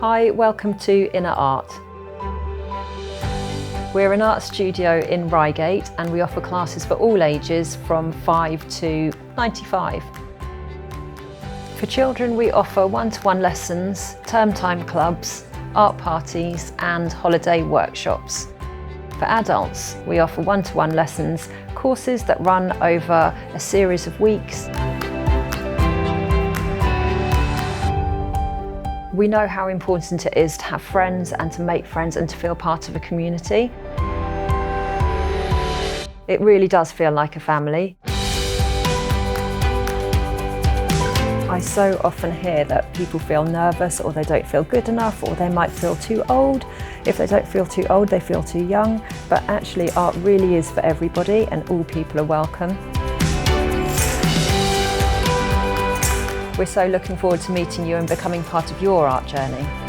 Hi, welcome to Inner Art. We're an art studio in Reigate and we offer classes for all ages from 5 to 95. For children we offer one-to-one lessons, term time clubs, art parties and holiday workshops. For adults we offer one-to-one lessons, courses that run over a series of weeks. We know how important it is to have friends and to make friends and to feel part of a community. It really does feel like a family. I so often hear that people feel nervous or they don't feel good enough or they might feel too old. If they don't feel too old, they feel too young. But actually art really is for everybody and all people are welcome. We're so looking forward to meeting you and becoming part of your art journey.